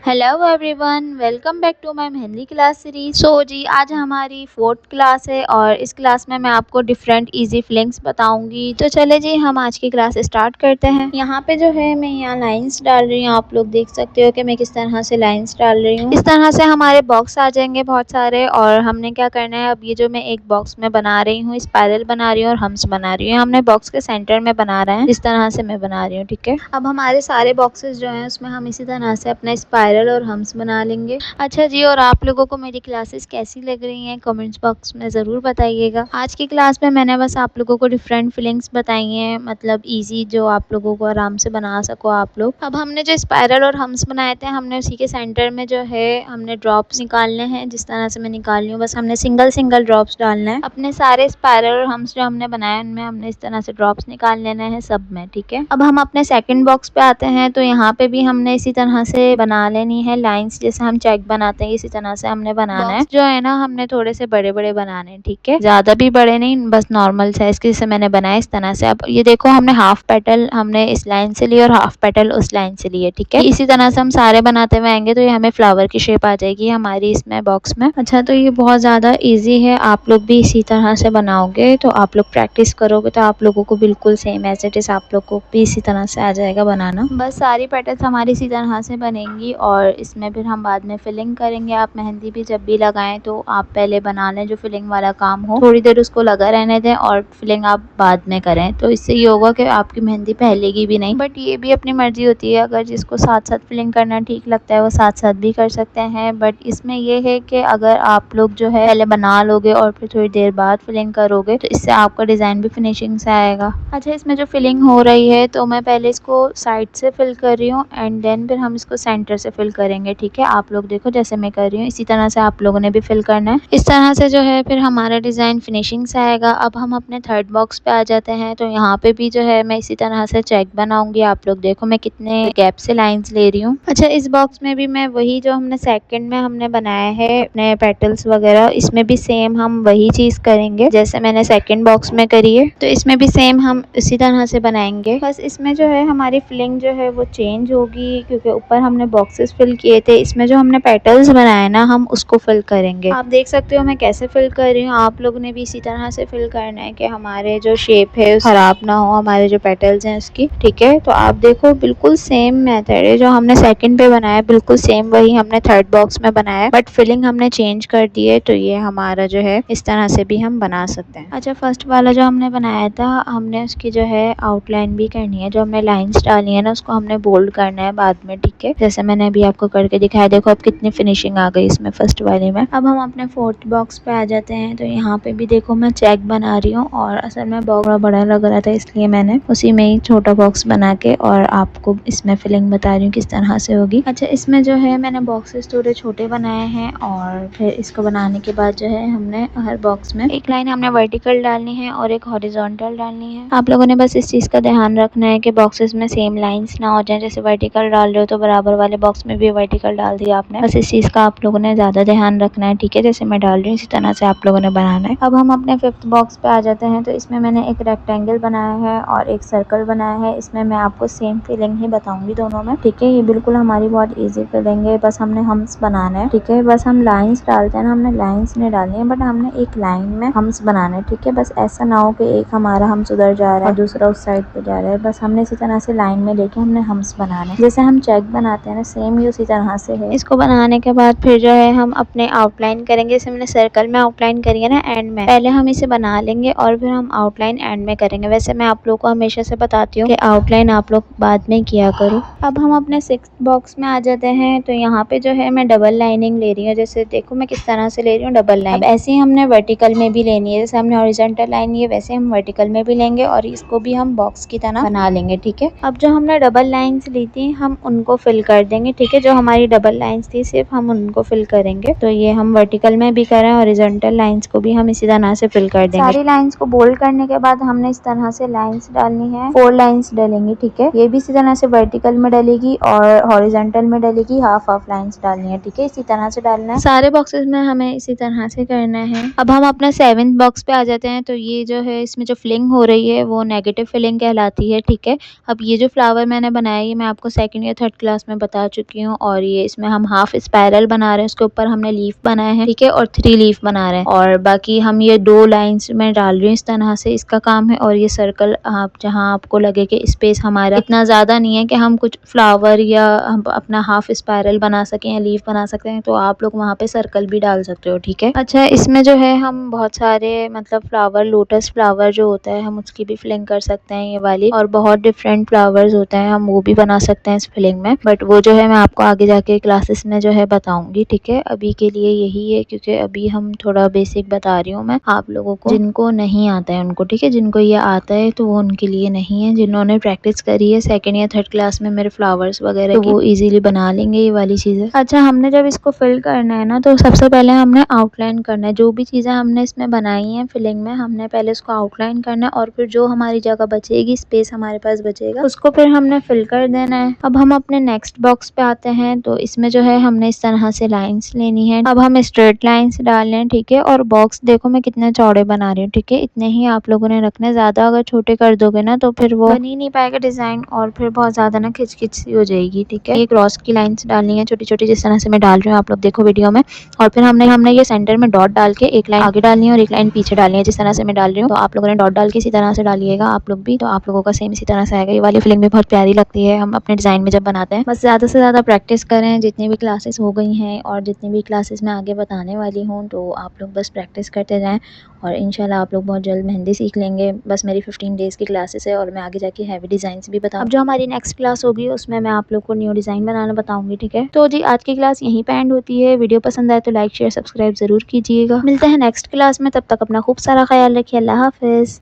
Hello everyone, welcome back to my mehndi class series. जी आज हमारी 4th क्लास है और इस क्लास में मैं आपको डिफरेंट इजी फिलिंग्स बताऊंगी। तो चले जी हम आज की क्लास स्टार्ट करते हैं। यहाँ पे जो है मैं यहाँ लाइंस डाल रही हूँ। आप लोग देख सकते हो कि मैं किस तरह से लाइंस डाल रही हूँ। इस तरह से हमारे बॉक्स आ जाएंगे बहुत सारे। और हमने क्या करना है, अब ये जो मैं एक बॉक्स में बना रही हूँ, स्पाइरल बना रही हूँ और हम्स बना रही हूँ। हमने बॉक्स के सेंटर में बना रहे हैं, इस तरह से मैं बना रही हूँ। ठीक है, अब हमारे सारे बॉक्सेस जो है उसमें हम इसी तरह से अपना स्पाइरल और हम्स बना लेंगे। अच्छा जी, और आप लोगों को मेरी क्लासेस कैसी लग रही हैं कमेंट्स बॉक्स में ज़रूर बताइएगा। आज की क्लास में मैंने बस आप लोगों को डिफरेंट फीलिंग्स बताई हैं, मतलब इजी, जो आप लोगों को आराम से बना सको आप लोग। अब हमने जो स्पाइरल और हम्स बनाए थे, हमने उसी के सेंटर में जो है हमने ड्रॉप्स निकालने हैं। जिस तरह से मैं निकाल रही हूँ, बस हमने सिंगल सिंगल ड्रॉप्स डालना है। अपने सारे स्पाइरल और हम्स जो हमने बनाए उनमें हमने इस तरह से ड्रॉप्स निकाल लेने हैं सब में। ठीक है, अब हम अपने सेकंड बॉक्स पे आते हैं। तो यहाँ पे भी हमने इसी तरह से बना लेनी है लाइंस, जैसे हम चेक बनाते हैं इसी तरह से हमने बनाना है। जो है ना, हमने थोड़े से बड़े बड़े बनाने हैं। ठीक है, ज्यादा भी बड़े नहीं, बस नॉर्मल साइज के जैसे मैंने बनाया इस तरह से। अब ये देखो, हमने हाफ पेटल हमने इस लाइन से लिए और हाफ पेटल उस लाइन से लिए। ठीक है, इसी तरह से हम सारे बनाते हुए आएंगे तो ये हमें फ्लावर की शेप आ जाएगी हमारी इसमें बॉक्स में। अच्छा, तो ये बहुत ज्यादा इजी है, आप लोग भी इसी तरह से बनाओगे तो आप लोग प्रैक्टिस करोगे तो आप लोगों को बिल्कुल सेम एज इट इज आप लोग को भी इसी तरह से आ जाएगा बनाना। बस सारी पेटल्स हमारी इसी तरह से बनेंगी और इसमें फिर हम बाद में फिलिंग करेंगे। आप मेहंदी भी जब भी लगाएं तो आप पहले बना लें, जो फिलिंग वाला काम हो थोड़ी देर उसको लगा रहने दें और फिलिंग आप बाद में करें। तो इससे ये होगा कि आपकी मेहंदी फैलेगी भी नहीं। बट ये भी अपनी मर्जी होती है, अगर जिसको साथ साथ फिलिंग करना ठीक लगता है वो साथ साथ भी कर सकते हैं। बट इसमें ये है कि अगर आप लोग जो है पहले बना लोगे और फिर थोड़ी देर बाद फिलिंग करोगे तो इससे आपका डिजाइन भी फिनिशिंग से आएगा। अच्छा, इसमें जो फिलिंग हो रही है तो मैं पहले इसको साइड से फिल कर रही हूँ एंड देन फिर हम इसको सेंटर से फिल करेंगे। ठीक है, आप लोग देखो जैसे मैं कर रही हूँ इसी तरह से आप लोगों ने भी फिल करना है। इस तरह से जो है फिर हमारा डिजाइन फिनिशिंग से आएगा। अब हम अपने थर्ड बॉक्स पे आ जाते हैं। तो यहाँ पे भी जो है मैं इसी तरह से चेक बनाऊंगी। आप लोग देखो मैं कितने गैप से लाइंस ले रही हूँ। अच्छा, इस बॉक्स में भी मैं वही जो हमने सेकंड में हमने बनाया है अपने पेटल्स वगैरह, इसमें भी सेम हम वही चीज करेंगे जैसे मैंने सेकंड बॉक्स में करी है। तो इसमें भी सेम हम इसी तरह से बनाएंगे। बस इसमें जो है हमारी फिलिंग जो है वो चेंज होगी, क्योंकि ऊपर हमने बॉक्सेस फिल किए थे, इसमें जो हमने पेटल्स बनाए ना हम उसको फिल करेंगे। आप देख सकते हो मैं कैसे फिल कर रही हूँ। आप लोग ने भी इसी तरह से फिल करना है कि हमारे जो शेप है खराब ना हो, हमारे जो पेटल्स हैं उसकी। ठीक है, तो आप देखो बिल्कुल सेम मेथड है जो हमने सेकंड पे बनाया, बिल्कुल सेम वही हमने थर्ड बॉक्स में बनाया, बट फिलिंग हमने चेंज कर दी है। तो ये हमारा जो है इस तरह से भी हम बना सकते हैं। अच्छा, फर्स्ट वाला जो हमने बनाया था हमने उसकी जो है आउटलाइन भी करनी है। जो हमने लाइंस डाली है ना उसको हमने बोल्ड करना है बाद में। ठीक है, जैसे मैंने अभी आपको करके दिखाया, देखो अब कितनी फिनिशिंग आ गई इसमें फर्स्ट वाले में। अब हम अपने फोर्थ बॉक्स पे आ जाते हैं। तो यहाँ पे भी देखो मैं चेक बना रही हूँ और असल में बॉक्स बड़ा लग रहा था इसलिए मैंने उसी में ही छोटा बॉक्स बना के और आपको इसमें फिलिंग बता रही हूँ किस तरह से होगी। अच्छा, इसमें जो है मैंने बॉक्सेस थोड़े छोटे बनाए हैं और फिर इसको बनाने के बाद जो है हमने हर बॉक्स में एक लाइन हमने वर्टिकल डालनी है और एक हॉरिजॉन्टल डालनी है। आप लोगों ने बस इस चीज का ध्यान रखना है कि बॉक्सेस में सेम लाइंस ना हो जाए। जैसे वर्टिकल डाल रहे हो तो बराबर वाले बॉक्स में भी वर्टिकल डाल दिया आपने, बस इस चीज का आप लोगों ने ज्यादा ध्यान रखना है। ठीक है, जैसे मैं डाल रही हूँ इसी तरह से आप लोगों ने बनाना है। अब हम अपने फिफ्थ बॉक्स पे आ जाते हैं। तो इसमें मैंने एक रेक्टेंगल बनाया है और एक सर्कल बनाया है। इसमें मैं आपको सेम फिलिंग ही बताऊंगी दोनों में। ठीक है, ये बिल्कुल हमारी बहुत ईजी फिलिंग है, बस हमने हम्स बनाना है। ठीक है, बस हम लाइन्स डालते हैं ना, हमने लाइन्स नहीं डालनी है बट हमने एक लाइन में हम्स बनाना है। ठीक है, बस ऐसा ना हो कि एक हमारा हम्स उधर जा रहा है और दूसरा उस साइड पे जा रहा है। बस हमने इसी तरह से लाइन में लेके हमने हम्स बनाना है। जैसे हम चेक बनाते हैं ना सेम ही उसी तरह से है। इसको बनाने के बाद फिर जो है हम अपने आउटलाइन करेंगे। जैसे हमने सर्कल में आउटलाइन करी है ना एंड में, पहले हम इसे बना लेंगे और फिर हम आउटलाइन एंड में करेंगे। वैसे मैं आप लोग को हमेशा से बताती हूँ कि आउटलाइन आप लोग बाद में किया करो। अब हम अपने सिक्स्थ बॉक्स में आ जाते हैं। तो यहाँ पे जो है मैं डबल लाइनिंग ले रही हूँ। जैसे देखो मैं किस तरह से ले रही हूँ डबल लाइन। अब ऐसे ही हमने वर्टिकल में भी लेनी है, जैसे हमने हॉरिजॉन्टल लाइन ली है वैसे हम वर्टिकल में भी लेंगे और इसको भी हम बॉक्स की तरह बना लेंगे। ठीक है, अब जो हमने डबल लाइंस ली थी हम उनको फिल कर देंगे। ठीक है, जो हमारी डबल लाइंस थी सिर्फ हम उनको फिल करेंगे। तो ये हम वर्टिकल में भी करें, हॉरिजॉन्टल लाइंस को भी हम इसी तरह से फिल कर देंगे। सारी लाइंस को बोल्ड करने के बाद हमने इस तरह से लाइंस डालनी है, 4 लाइंस डलेंगी। ठीक है, ये भी इसी तरह से वर्टिकल में डलेगी और हॉरिजॉन्टल में डलेगी, हाफ हाफ लाइंस डालनी है। ठीक है, इसी तरह से डालना है। सारे बॉक्सेस में हमें इसी तरह से करना है। अब हम अपना 7th बॉक्स पे आ जाते हैं। तो ये जो है इसमें जो फिलिंग हो रही है वो नेगेटिव फिलिंग कहलाती है। ठीक है, अब ये जो फ्लावर मैंने बनाया ये मैं आपको सेकंड या थर्ड क्लास में बता चुकी चुकी हूँ। और ये इसमें हम हाफ स्पाइरल बना रहे हैं, उसके ऊपर हमने लीफ बनाए हैं, ठीक है, और 3 लीफ बना रहे हैं। और बाकी हम ये 2 लाइंस में डाल रही हूँ, इस तरह से इसका काम है। और ये सर्कल आप जहाँ आपको लगे कि स्पेस हमारा इतना ज़्यादा नहीं है कि हम कुछ फ्लावर या हम अपना हाफ स्पाइरल बना सकें या लीफ बना सकते हैं, तो आप लोग वहाँ पे सर्कल भी डाल सकते हो, ठीक है। अच्छा, इसमें जो है हम बहुत सारे मतलब फ्लावर, लोटस फ्लावर जो होता है हम उसकी भी फिलिंग कर सकते हैं, ये वाली, और बहुत डिफरेंट फ्लावर्स होते हैं, हम वो भी बना सकते हैं इस फिलिंग में। बट वो जो है मैं आपको आगे जाके क्लासेस में जो है बताऊंगी, ठीक है। अभी के लिए यही है, क्योंकि अभी हम थोड़ा बेसिक बता रही हूँ मैं आप लोगों को, जिनको नहीं आता है उनको, ठीक है। जिनको ये आता है तो वो उनके लिए नहीं है। जिन्होंने प्रैक्टिस करी है 2nd या 3rd क्लास में मेरे फ्लावर्स वगैरह, तो वो इजीली बना लेंगे ये वाली चीजें। अच्छा, हमने जब इसको फिल करना है ना, तो सबसे पहले हमने आउटलाइन करना है। जो भी चीजें हमने इसमें बनाई हैं फिलिंग में, हमने पहले उसको आउटलाइन करना है, और फिर जो हमारी जगह बचेगी, स्पेस हमारे पास बचेगा, उसको फिर हमने फिल कर देना है। अब हम अपने नेक्स्ट बॉक्स पे आते हैं, तो इसमें जो है हमने इस तरह से लाइंस लेनी है। अब हम स्ट्रेट लाइंस डाल लें, ठीक है। और बॉक्स देखो मैं कितने चौड़े बना रही हूँ, ठीक है। इतने ही आप लोगों ने रखने, ज्यादा अगर छोटे कर दोगे ना तो फिर वो बन ही नहीं पाएगा डिजाइन, और फिर बहुत ज्यादा ना खिचखिच सी हो जाएगी, ठीक है। ये क्रॉस की लाइंस डालनी है छोटी छोटी, जिस तरह से मैं डाल रही हूँ, आप लोग देखो वीडियो में। और फिर हमने ये सेंटर में डॉट डाल के एक लाइन आगे डालनी है और एक लाइन पीछे डालनी है, जिस तरह से मैं डाल रही हूँ। तो आप लोगों ने डॉट डाल के इसी तरह से डालिएगा आप लोग भी, तो आप लोगों का सेम इसी तरह से आएगा। ये वाली फिलिंग भी बहुत प्यारी लगती है हम अपने डिजाइन में जब बनाते हैं। बस ज्यादा से ज्यादा प्रैक्टिस करें, जितनी भी क्लासेस हो गई हैं और जितनी भी क्लासेस मैं आगे बताने वाली हूँ, तो आप लोग बस प्रैक्टिस करते जाएं, और इंशाल्लाह आप लोग बहुत जल्द मेहंदी सीख लेंगे। बस मेरी 15 डेज़ की क्लासेस है, और मैं आगे जाके हैवी डिज़ाइंस भी बताऊँ। अब जो हमारी नेक्स्ट क्लास होगी उसमें मैं आप लोग को न्यू डिज़ाइन बनाना बताऊंगी, ठीक है। तो जी आज की क्लास यहीं पे एंड होती है। वीडियो पसंद आए तो लाइक शेयर सब्सक्राइब ज़रूर कीजिएगा। मिलते हैं नेक्स्ट क्लास में, तब तक अपना खूब सारा ख्याल रखिए। अल्लाह हाफिज़।